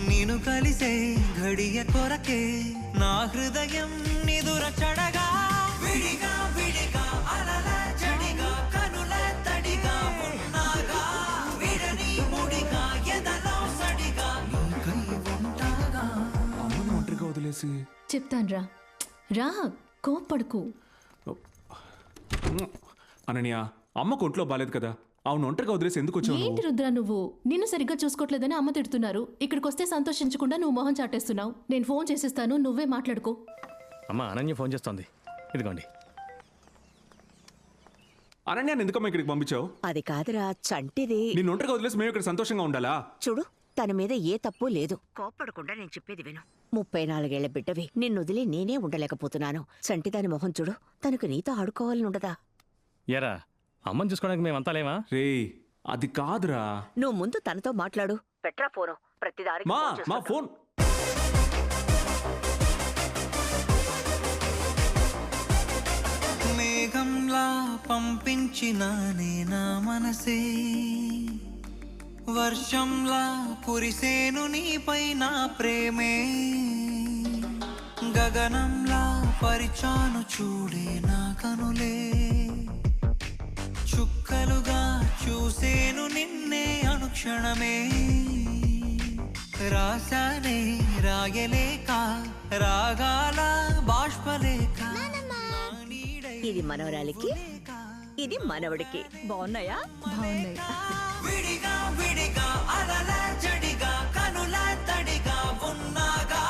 నిన్ను కలిసే ఘడియ కొరకే నా హృదయం నిదుర చడగా విడిగా విడిగా అలల జడిగా కనుల తడిగా ఉన్నాగా విడని ముడిగా ఎదలో సడిగా నీకై ఉంటాగా. అమ్మను ఒంటరిగా వదిలేసి చెప్తాను రా రా కోప్పడుకు. అనన్య అమ్మకు ఒంట్లో బాలేదు కదా, అవును ఒంటరిగా వదిలేసి ఎందుకు వచ్చావు? ఏంటి రుద్ర నువ్వు నిన్ను సరిగ్గా చూసుకోవట్లేదని అమ్మ తిడుతున్నారు. ఇక్కడికి వస్తే సంతోషించకుండా నువ్వు మొహం చాటేస్తున్నావు. నేను ఫోన్ చేసేస్తాను, నువ్వే మాట్లాడుకో. అమ్మ అనన్య ఫోన్ చేస్తోంది, ఇదిగోండి. అనన్యాన్ని ఎందుకమ్మా ఇక్కడికి పంపించావు? అది కాదురా చంటిది. నిన్ను ఒంటరిగా వదిలేసి మేము ఇక్కడ సంతోషంగా ఉండాలా? చూడు తన మీద ఏ తప్పు లేదు. కోప్పడకుండా నేను చెప్పేది విను. 34 ఏళ్ల బిడ్డవి, నిన్ను వదిలి నేనే ఉండలేకపోతున్నాను. చంటిదాని మొహం చూడు, తనకు నీతో ఆడుకోవాలని ఉండదా? ఎరా అమ్మని చూసుకోవడానికి మేమంతా లేవా? రే అది కాదురా. నువ్వు ముందు తనతో మాట్లాడు. పెట్రా ఫోను, ప్రతిదానికి మా ఫోన్ మా చేస్తుంటావు. ఫోన్ మేఘంలా పంపించిన నా మనసే వర్షంలా కురిసేను నీపై నా ప్రేమే గగనంలా పరిచాను చూడే నా కనులే చుక్కలుగా చూసేను నిన్నే అనుక్షణమే రాసానే రాయలేక రాగాల బాష్పలేక ఇది మనవరాలికి, ఇది మనవడికి. బాగున్నాయా? బాగున్నాయి. విడిగా విడిగా అలల జడిగా కనుల తడిగా ఉన్నాగా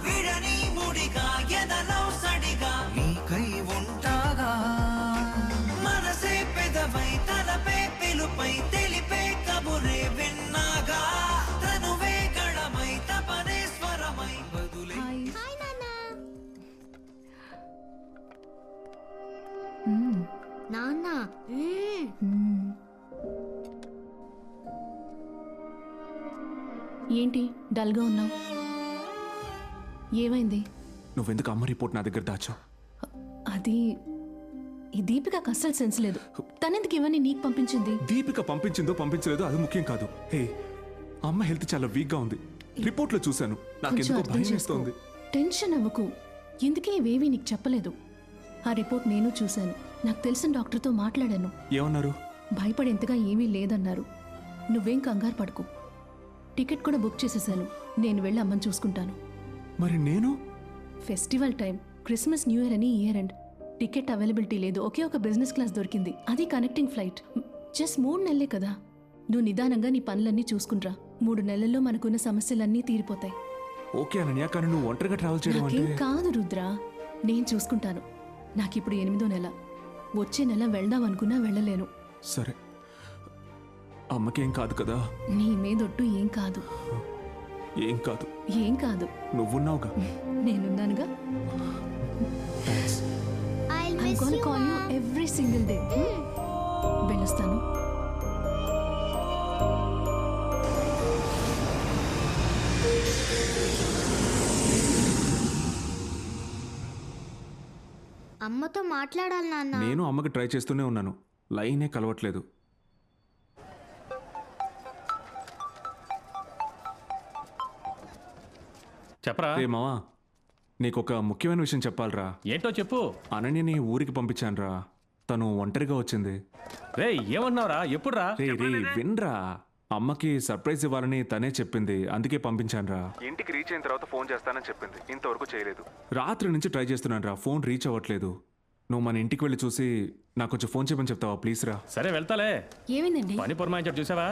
విడని ముడిగా ఎదలో సడిగా నీకై ఉంటాగా మనసే పెదవై తలపే పిలుపై తెలిపే కబురే విన్నాగా తనువే గళమై తపనే స్వరమై బదులే. నాన్న ఏంటి డల్గా ఉన్నావు? ఏమైంది? నువ్వెందుకు అమ్మ రిపోర్ట్ నా దగ్గర దాచావు? అది ఈ దీపికకు అస్సలు సెన్స్ లేదు. తనెందుకు ఇవన్నీ నీకు పంపించింది? దీపిక పంపించిందో పంపించలేదో అది ముఖ్యం కాదు. హే అమ్మ హెల్త్ చాలా వీక్ గా ఉంది, రిపోర్ట్ లో చూశాను. కొంచెం నాకెందుకో అర్థం భయం చేసుకో. వేస్తోంది. టెన్షన్ అవ్వకు. ఎందుకే ఇవేవి నీకు చెప్పలేదు. ఆ రిపోర్ట్ నేను చూశాను. నాకు తెలిసిన డాక్టర్తో మాట్లాడాను. ఏమన్నారు? భయపడేంతగా ఏమీ లేదన్నారు. నువ్వేం కంగారు పడుకో. టికెట్ కూడా బుక్ చేసేసాను. నేను వెళ్ళి అమ్మని చూసుకుంటాను. మరి నేను? Festival time, Christmas new year అని ఇయర్ ఎండ్. టికెట్ అవైలబిలిటీ లేదు. ఒకే ఒక బిజినెస్ క్లాస్ దొరికింది, అది కనెక్టింగ్ ఫ్లైట్. జస్ట్ 3 నెలలే కదా. నువ్వు నిదానంగా నీ పనులన్నీ చూసుకుంట్రా. 3 నెలల్లో మనకున్న సమస్యలన్నీ తీరిపోతాయి. ఓకే అనన్య, కానీ నువ్వు ఒంటరిగా ట్రావెల్ చేయడం నాకేం అంటే. కాదు రుద్ర, నేను చూసుకుంటాను. నాకిప్పుడు 8వ నెల. వచ్చే నెల వెళ్దాం అనుకున్నా వెళ్ళలేను. సరే, అమ్మకేం కాదు కదా? నీ మీదొట్టు ఏం కాదు. ఏం కాదు. ఏం కాదు. నువ్వున్నావుగా. నేనున్నానుగా. Thanks. I'm gonna call you every single day. వెళ్ళొస్తాను. అమ్మతో మాట్లాడాలి నాన్న. నేను అమ్మకి ట్రై చేస్తూనే ఉన్నాను, లైనే కలవట్లేదు. చెప్పరా? రే మావా, నీకొక ముఖ్యమైన విషయం చెప్పాలరా. ఏంటో చెప్పు. అనన్యని ఊరికి పంపించానురా. తను ఒంటరిగా వచ్చింది. రే ఏమన్నావురా? ఎప్పుడురా? రే రే విన్రా, అమ్మకి సర్ప్రైజ్ ఇవ్వాలని తనే చెప్పింది, అందుకే పంపించానురా. ఇంటికి రీచ్ అయిన తర్వాత ఫోన్ చేస్తానని చెప్పింది, ఇంతవరకు చేయలేదు. రాత్రి నుంచి ట్రై చేస్తున్నాను రా, ఫోన్ రీచ్ అవ్వట్లేదు. నువ్వు మన ఇంటికి వెళ్ళి చూసి నాకు కొంచెం ఫోన్ చేయమని చెప్తావా ప్లీజ్ రా? సరే వెళ్తాలే. ఏమైందండి? పని పురమాయించాడు చూసావా?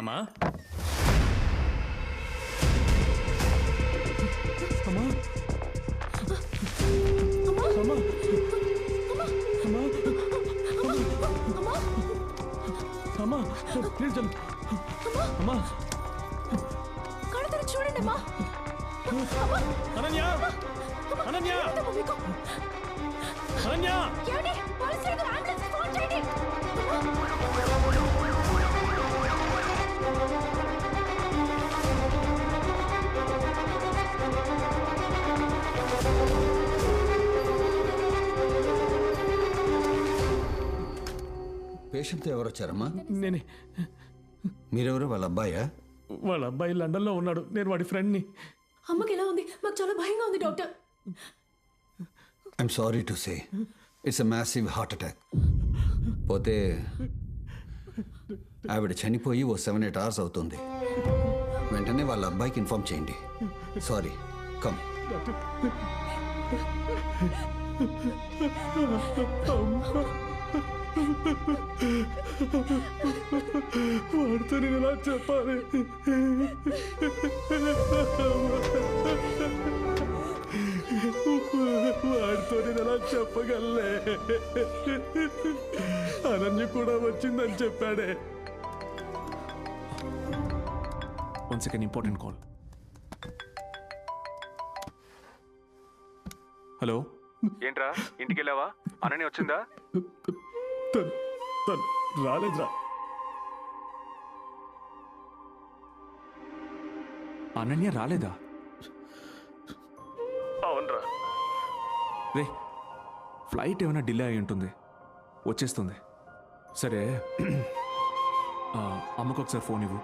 అమ్మా అమ్మా అమ్మా అమ్మా ప్లీజ్ అమ్మా కడుతురు చూడండి అమ్మా. అనన్య అనన్య అనన్య ఏమండి? పోలీసులు ఉన్నారు, అంబులెన్స్ ఫోన్ చేయండి. పేషెంట్తో ఎవరు వచ్చారమ్మా? నేనే. మీరెవరు? వాళ్ళ అబ్బాయా? వాళ్ళ అబ్బాయి లండన్లో ఉన్నాడు, నేను వాడి ఫ్రెండ్ని. అమ్మకి ఎలా ఉంది? మాకు చాలా భయంగా ఉంది doctor. I'm sorry to say it's a massive heart attack. పోతే ఆవిడ చనిపోయి ఓ 7-8 hours అవుతుంది. వెంటనే వాళ్ళ అబ్బాయికి ఇన్ఫార్మ్ చేయండి. Sorry, come. వాడితో నేను ఎలా చెప్పాలి? వాడితో నేను ఎలా చెప్పగలే? అనన్య కూడా వచ్చిందని చెప్పాడే. One second, important call. Hello, ఏంట్రా ఇంటికి వెళ్ళావా? అనని వచ్చిందా? తను రాలేదురా. అనన్య రాలేదా? అవునరా. రే, ఫ్లైట్ ఏమైనా డిలే అయి ఉంటుంది, వచ్చేస్తుంది. సరే, అమ్మకు ఒకసారి ఫోన్ ఇవ్వు.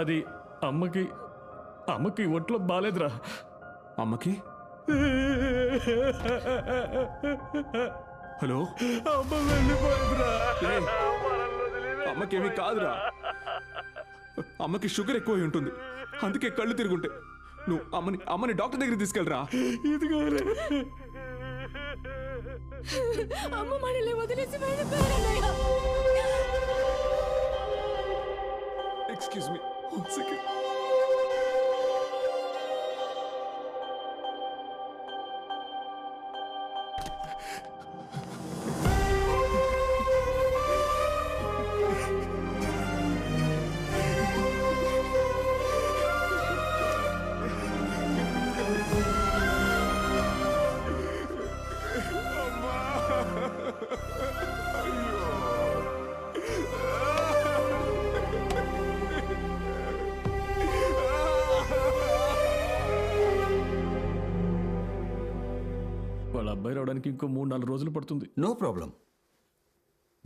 అది అమ్మకి ఒంట్లో బాలేదురా. అమ్మకి? హలో, అమ్మ వెళ్ళిపోయిందిరా. అమ్మకేమీ కాదురా, అమ్మకి షుగర్ ఎక్కువ ఉంటుంది, అందుకే కళ్ళు తిరుగుంటాయి. నువ్వు అమ్మని డాక్టర్ దగ్గరికి తీసుకెళ్ళరా. ఇదిగోరే. అమ్మ మనల్ని వదిలేసి వెళ్ళిపోయారన్నయ్య. Excuse me, one second. వాళ్ళ అబ్బాయి రావడానికి ఇంకో 3-4 రోజులు పడుతుంది. No problem.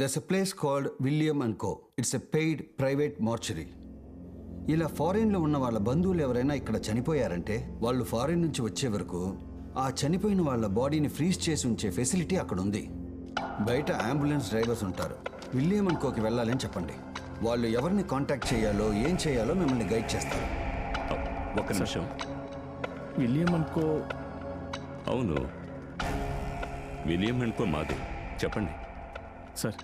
There's a place called William and co. It's a paid private mortuary. ఇలా ఫారిన్లో ఉన్న వాళ్ళ బంధువులు ఎవరైనా ఇక్కడ చనిపోయారంటే వాళ్ళు ఫారిన్ నుంచి వచ్చే వరకు ఆ చనిపోయిన వాళ్ళ బాడీని ఫ్రీజ్ చేసి ఉంచే ఫెసిలిటీ అక్కడ ఉంది. బయట అంబులెన్స్ డ్రైవర్స్ ఉంటారు. విలియం అండ్ కోకి వెళ్ళాలని చెప్పండి. వాళ్ళు ఎవరిని కాంటాక్ట్ చేయాలో ఏం చేయాలో మిమ్మల్ని గైడ్ చేస్తారు. ఒక నిమిషం. విలియం అనుకో. అవును, విలియం అనుకో మాది. చెప్పండి సార్,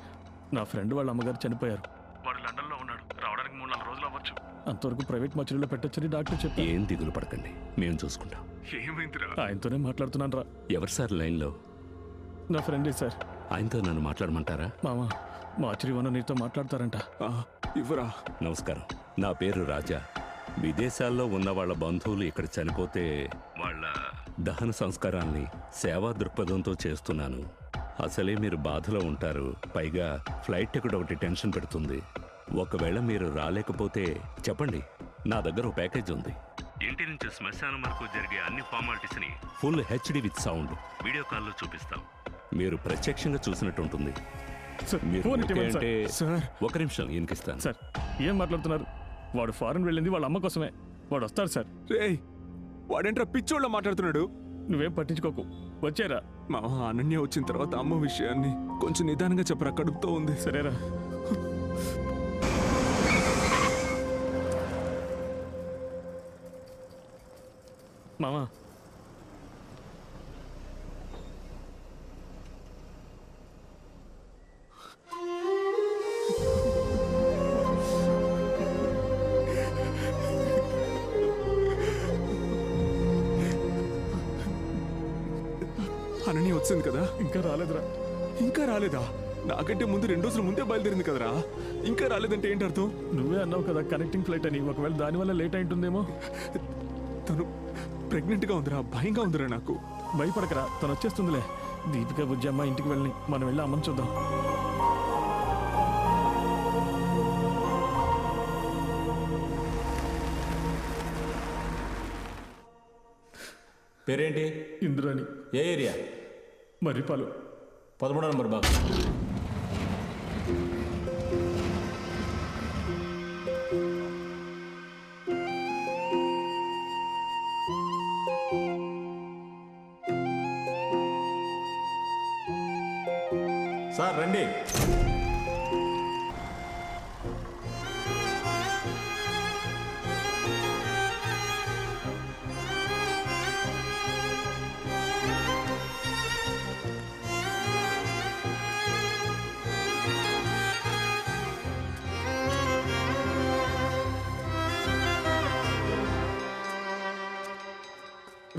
నా ఫ్రెండ్ వాళ్ళ అమ్మగారు చనిపోయారు. వాడు లండన్లో ఉన్నాడు, రావడానికి 3-4 రోజులు అవ్వచ్చు. అంతవరకు ప్రైవేట్ మర్చరీలో పెట్టొచ్చని డాక్టర్ చెప్పారు. ఏం దిగులు పడకండి, మేము చూసుకుంటాం. ఆయనతోనే మాట్లాడుతున్నాను రా. ఎవరు సార్ లైన్లో? నా ఫ్రెండే సార్. ఆయనతో నన్ను మాట్లాడమంటారా? మామ, మార్చరీ వన నీతో మాట్లాడతారంట. ఇవ్వరా. నమస్కారం, నా పేరు రాజా. విదేశాల్లో ఉన్న వాళ్ళ బంధువులు ఇక్కడ చనిపోతే వాళ్ళ దహన సంస్కారాన్ని సేవా దృక్పథంతో చేస్తున్నాను. అసలే మీరు బాధలో ఉంటారు, పైగా ఫ్లైట్ టికెట్ ఒకటి టెన్షన్ పెడుతుంది. ఒకవేళ మీరు రాలేకపోతే చెప్పండి, నా దగ్గర ఒక ప్యాకేజ్ ఉంది. ఇంటి నుంచి శ్మశానం వరకు జరిగే అన్ని ఫార్మాలిటీస్ని full HD with sound video కాల్లో చూపిస్తాం. మీరు ప్రత్యక్షంగా చూసినట్టు ఉంటుంది. మీరు ఓకే అంటే ఒక నిమిషం ఈయనకిస్తాను. సార్, ఏం మాట్లాడుతున్నారు? వాడు ఫారెన్ వెళ్ళింది వాళ్ళ అమ్మ కోసమే. వాడు వస్తాడు సార్. రేయ్, వాడేంట్రా పిచ్చోళ్ళ మాట్లాడుతున్నాడు? నువ్వేం పట్టించుకోకు, వచ్చేరా. మా అనన్య వచ్చిన తర్వాత అమ్మ విషయాన్ని కొంచెం నిదానంగా చెప్పరా, కడుపుతో ఉంది. సరేరా. మామా, అనన్య వచ్చింది కదా? ఇంకా రాలేదురా. ఇంకా రాలేదా? నాకంటే ముందు 2 రోజుల ముందే బయలుదేరింది కదరా. ఇంకా రాలేదంటే ఏంటి అర్థం? నువ్వే అన్నావు కదా కనెక్టింగ్ ఫ్లైట్ అని. ఒకవేళ దానివల్ల లేట్ అయింటుందేమో. తను ప్రెగ్నెంట్గా ఉందిరా, భయంగా ఉందిరా నాకు. భయపడకరా, తను వచ్చేస్తుందిలే. దీపిక బుజ్జమ్మ ఇంటికి వెళ్ళి మనం వెళ్ళి అమ్మని చూద్దాం. పేరేంటి? ఇంద్రాని. ఏ ఏరియా? మర్రిపాలు 13 నంబర్ బాబు. సార్ రండి.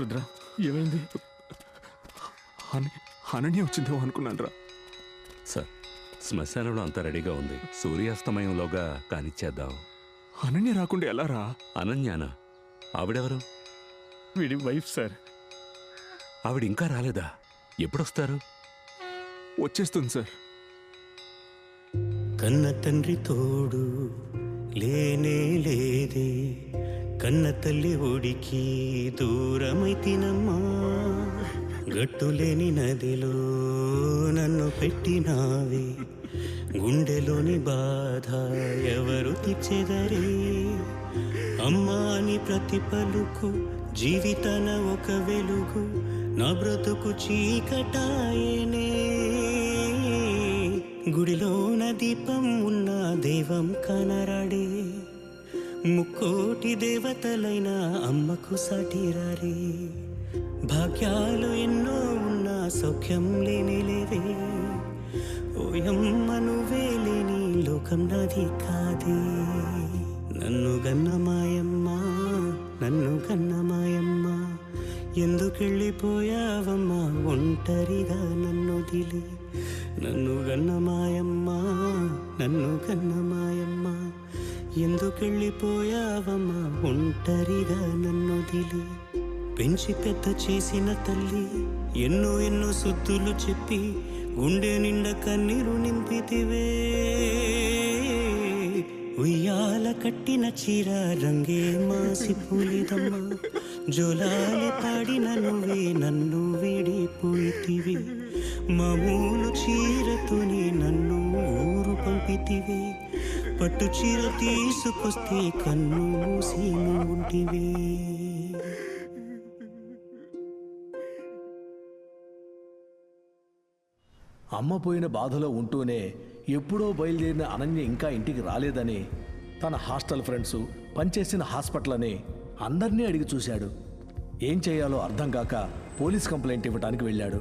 రుద్ర ఏమైంది? అనన్య వచ్చిందేమో అనుకున్నాను రా. సార్ శ్మశానంలో అంతా రెడీగా ఉంది. సూర్యాస్తమయంలోగా కానిచ్చేద్దాం. అనన్య రాకుండా ఎలా రా? అనన్యానా? ఆవిడెవరు? వీడి వైఫ్ సార్. ఆవిడ ఇంకా రాలేదా? ఎప్పుడొస్తారు? వచ్చేస్తుంది సార్. కన్న తండ్రి తోడు లేనే లేదే, కన్న తల్లి ఒడికి దూరమై తినమ్మా, గట్టులేని నదిలో నన్ను పెట్టినావే, గుండెలోని బాధ ఎవరు తీర్చెదరే, అమ్మా అని ప్రతి పలుకు జీవితాన ఒక వెలుగు, నా బ్రతుకు చీకటాయనే, గుడిలోన దీపం ఉన్న దైవం కనరాడే, ముక్కోటి దేవతలైన అమ్మకు సాటిరారే, భాగ్యాలు ఎన్నో ఉన్న సౌఖ్యం లేనే లేవే, ఓయమ్మ నువ్వే లేని లోకం నాది కాదే, నన్ను గన్నమాయమ్మ, నన్ను గన్నమాయమ్మ, ఎందుకెళ్ళిపోయావమ్మా ఒంటరిగా నన్నొదిలి, నన్ను గన్నమాయమ్మ, నన్ను గన్నమాయమ్మ, ఎందుకెళ్ళిపోయావమ్మా ఒంటరిగా నన్నొదిలి, పెంచి పెద్ద చేసిన తల్లి ఎన్నో ఎన్నో సుద్దులు చెప్పి గుండె నిండా కన్నీరు నింపితివే, ఉయ్యాల కట్టిన చీర రంగే మాసిపోలేదమ్మా, జోలాలి పాడిన నువ్వే నన్ను వీడిపోయితివి, మామూలు చీరతోనే నన్ను ఊరు పంపితివి, పట్టు చీర తీసుకొస్తే కన్ను మూసి ఉంటివే. అమ్మ పోయిన బాధలో ఉంటూనే ఎప్పుడో బయలుదేరిన అనన్య ఇంకా ఇంటికి రాలేదని తన హాస్టల్ ఫ్రెండ్స్, పనిచేసిన హాస్పిటల్ అని అందరినీ అడిగి చూశాడు. ఏం చేయాలో అర్థం కాక పోలీస్ కంప్లైంట్ ఇవ్వడానికి వెళ్ళాడు.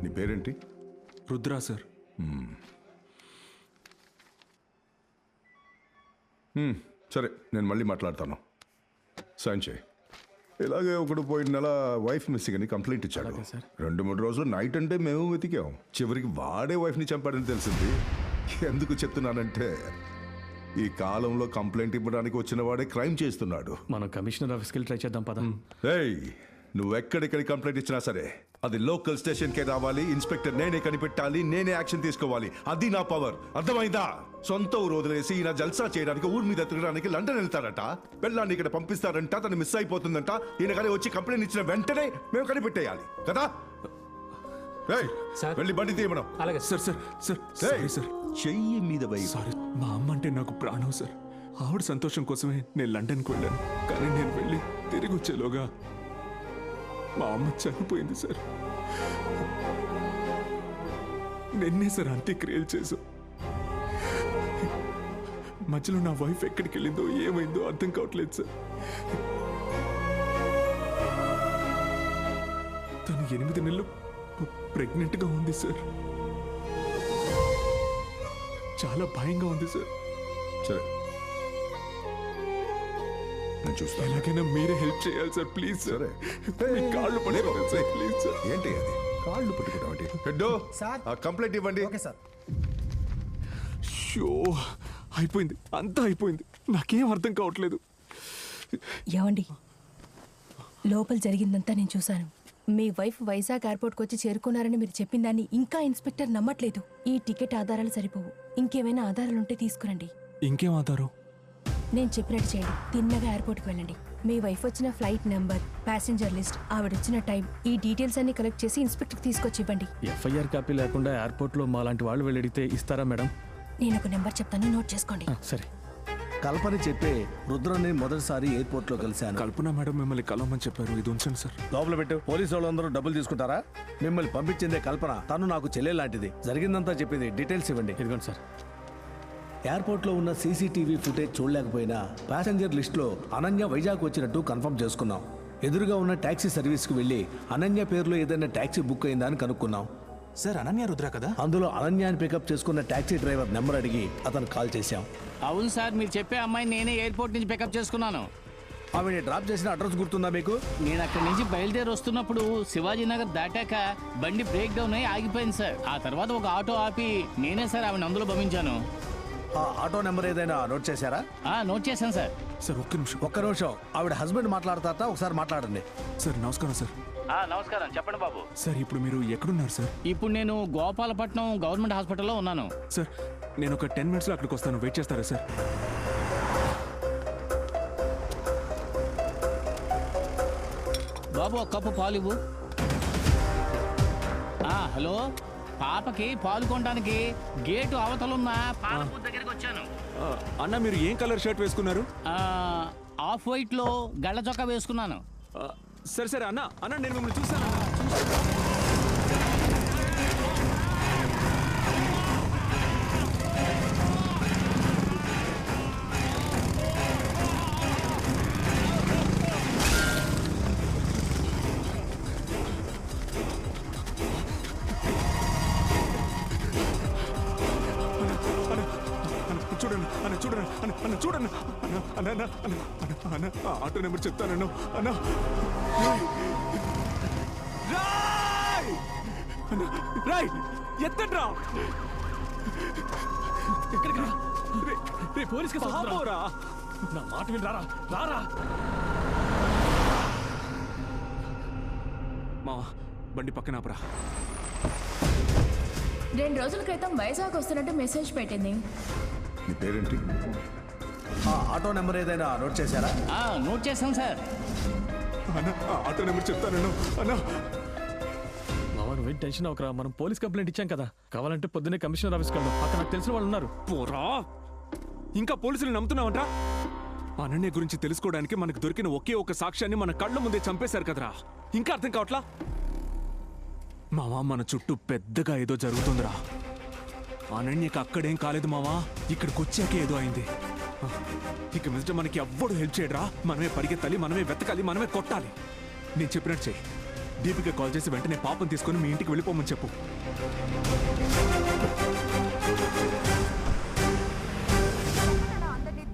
నీ పేరేంటి? రుద్రా సార్. సరే, నేను మళ్ళీ మాట్లాడతాను. సైన్ చేయి. ఇలాగే ఒకడు పోయిన నెల వైఫ్ మిస్సింగ్ అని కంప్లైంట్ ఇచ్చాడు. 2-3 రోజులు నైట్ అంటే మేము వెతికాం. చివరికి వాడే వైఫ్ని చంపాడని తెలిసింది. ఎందుకు చెప్తున్నానంటే ఈ కాలంలో కంప్లైంట్ ఇవ్వడానికి వచ్చిన వాడే క్రైమ్ చేస్తున్నాడు. మనం కమిషనర్ ఆఫీస్కి వెళ్ళి ట్రై చేద్దాం పద. ఏయ్, నువ్వు ఎక్కడెక్కడి కంప్లైంట్ ఇచ్చినా సరే అది లోకల్ స్టేషన్కే రావాలి. ఇన్స్పెక్టర్ నేనే కనిపెట్టాలి, నేనే యాక్షన్ తీసుకోవాలి. అది నా పవర్. అర్థమైందా? సొంత ఊరు వదిలేసి ఈయన జల్సా చేయడానికి ఊరి మీద తిరగడానికి లండన్ వెళ్తారట. పెళ్ళాన్ని ఇక్కడ పంపిస్తారంట, తను మిస్ అయిపోతుందంట. ఈయన కానీ వచ్చి కంప్లైంట్ ఇచ్చిన వెంటనే మేము కనిపెట్టేయాలి కదా. వెళ్ళి బండి తీయమనం. అలాగే sir. Sir sir sorry sir. చెయ్యి మీద సారీ, మా అమ్మ అంటే నాకు ప్రాణం సార్. ఆవిడ సంతోషం కోసమే నేను లండన్కి వెళ్ళాను. కానీ నేను వెళ్ళి తిరిగి వచ్చేలోగా మా అమ్మ చనిపోయింది సార్. నిన్నే సార్ అంత్యక్రియలు చేశాం. మధ్యలో నా వైఫ్ ఎక్కడికి వెళ్ళిందో ఏమైందో అర్థం కావట్లేదు సార్. తను 8 నెలలు ప్రెగ్నెంట్గా ఉంది సార్. చాలా భయంగా ఉంది సార్. సరే, నేను చూస్తాను. ఎలాగైనా మీరే హెల్ప్ చేయాలి సార్, ప్లీజ్ సార్. మీ కాళ్ళు పట్టుకోండి సార్, ప్లీజ్ సార్. ఏంటి అది కాళ్ళు పట్టుకుంటాం? హెడ్డో, ఆ కంప్లైంట్ ఇవ్వండి. షో అయిపోయింది, అంతా అయిపోయింది. నాకేం అర్థం కావట్లేదు. ఏమండి, లోపల జరిగిందంతా నేను చూశాను. మీ వైఫ్ వైజాగ్ ఎయిర్పోర్ట్కి వచ్చి చేరుకున్నారని మీరు చెప్పిన దాన్ని ఇంకా ఇన్స్పెక్టర్ నమ్మట్లేదు. ఈ టికెట్ ఆధారాలు సరిపోవు. ఇంకేమైనా ఆధారాలుంటే తీసుకురండి. ఇంకేం ఆధారం? నేను చెప్పినట్టు చేయండి. తిన్నగా ఎయిర్పోర్ట్కి వెళ్ళండి. మీ వైఫ్ వచ్చిన ఫ్లైట్ నెంబర్, ప్యాసింజర్ లిస్ట్, ఆవిడ వచ్చిన టైం, ఈ డీటెయిల్స్ అన్ని కలెక్ట్ చేసి ఇన్స్పెక్టర్కి తీసుకొచ్చి ఇవ్వండి. ఎఫ్ఐఆర్ కాపీ లేకుండా ఎయిర్పోర్ట్లో మా లాంటి వాళ్ళు వెళ్ళి అడిగితే ఇస్తారా మేడం? నేను ఒక నెంబర్ చెప్తాను, నోట్ చేసుకోండి. సరే. కల్పన చెప్పే రుద్రని మొదటిసారి ఎయిర్పోర్ట్ లో కలిశాను. కల్పన మేడం మిమ్మల్ని కలవమని చెప్పారు. ఇది ఉంచండి సార్. లోపల పెట్టు. పోలీసు వాళ్ళందరూ డబ్బులు తీసుకుంటారా? మిమ్మల్ని పంపించిందే కల్పన. తను నాకు చెల్లె లాంటిది. జరిగిందంతా చెప్పింది. డీటెయిల్స్ ఇవ్వండి. ఇదిగోండి సార్. ఎయిర్పోర్ట్లో ఉన్న సీసీటీవీ ఫుటేజ్ చూడలేకపోయినా ప్యాసింజర్ లిస్ట్లో అనన్య వైజాగ్ వచ్చినట్టు కన్ఫర్మ్ చేసుకున్నాం. ఎదురుగా ఉన్న ట్యాక్సీ సర్వీస్కి వెళ్ళి అనన్య పేరులో ఏదైనా ట్యాక్సీ బుక్ అయిందా అని కనుక్కున్నాం. సార్ అనన్య రుద్ర కదా? అందులో అనన్యాన్ని పికప్ చేసుకున్న ట్యాక్సీ డ్రైవర్ నెంబర్ అడిగి అతను కాల్ చేశాం. అవును సార్, మీరు చెప్పే అమ్మాయిని నేనే ఎయిర్పోర్ట్ నుంచి పికప్ చేసుకున్నాను. ఆవిడ డ్రాప్ చేసిన అడ్రస్ గుర్తుందా మీకు? నేను అక్కడి నుంచి బయలుదేరి వస్తున్నప్పుడు శివాజీనగర్ దాటాక బండి బ్రేక్ డౌన్ అయ్యి ఆగిపోయింది సార్. ఆ తర్వాత ఒక ఆటో ఆపి నేనే సార్ ఆవిడ అందులో పంపించాను. ఆ ఆటో నెంబర్ ఏదైనా నోట్ చేశారా? నోట్ చేశాను సార్. సార్ ఒక్క నిమిషం. ఆవిడ హస్బెండ్ మాట్లాడతారట, ఒకసారి మాట్లాడండి. సార్ నమస్కారం సార్. నమస్కారం, చెప్పండి బాబు. సార్ ఇప్పుడు మీరు ఎక్కడున్నారు సార్? ఇప్పుడు నేను గోపాలపట్నం గవర్నమెంట్ హాస్పిటల్లో ఉన్నాను. సార్ నేను ఒక 10 minutes అక్కడికి వస్తాను. వెయిట్ చేస్తారా సార్? బాబు ఒక కప్పు పాలు ఇవ్వు. హలో, పాపకి పాలు కొనడానికి గేటు అవతలున్న పాల బూత్ దగ్గరికి వచ్చాను. అన్న మీరు ఏం కలర్ షర్ట్ వేసుకున్నారు? ఆఫ్ వైట్ లో గళ్ళ చొక్కా వేసుకున్నాను. సరే సరే అన్న నేను మిమ్మల్ని చూసాను. చూడండి ఆటో నెంబర్ చెప్తాను అన్న. రాయ్ ఎత్తడ్రా. పోలీస్కి నా మాట విని రారా. మా బండి పక్కన ఆపరా. 2 రోజుల క్రితం వైజాగ్ వస్తున్నట్టు మెసేజ్ పెట్టింది. నీ పేరేంటి? ఆటో నెంబర్ ఏదైనా నోట్ చేశారా? నోట్ చేశాను సార్. ఆటో నెంబర్ చెప్తాను అన్న. నువ్వేం టెన్షన్ అవకరా. మనం పోలీస్ కంప్లైంట్ ఇచ్చాం కదా. కావాలంటే పొద్దున్నే కమిషనర్ ఆఫీస్కి వెళ్దాం. అక్కడ నాకు తెలిసిన వాళ్ళు ఉన్నారు. పోరా, ఇంకా పోలీసులు నమ్ముతున్నావంటా? అనన్య గురించి తెలుసుకోవడానికి మనకు దొరికిన ఒకే ఒక సాక్ష్యాన్ని మన కళ్ళ ముందే చంపేశారు కదరా. ఇంకా అర్థం కావట్లా? మావా మన చుట్టూ పెద్దగా ఏదో జరుగుతుందిరా. అనన్యకి అక్కడేం కాలేదు మావా, ఇక్కడికి వచ్చాకే ఏదో అయింది. ఇక మిస్టర్ మనకి ఎవ్వడు హెల్ప్ చేయడరా. మనమే పరిగెత్తాలి, మనమే వెతకాలి, మనమే కొట్టాలి. నేను చెప్పినట్టు చెయ్యి. దీపిక కాల్ చేసి వెంటనే పాపం తీసుకొని మీ ఇంటికి వెళ్ళిపోమని చెప్పు.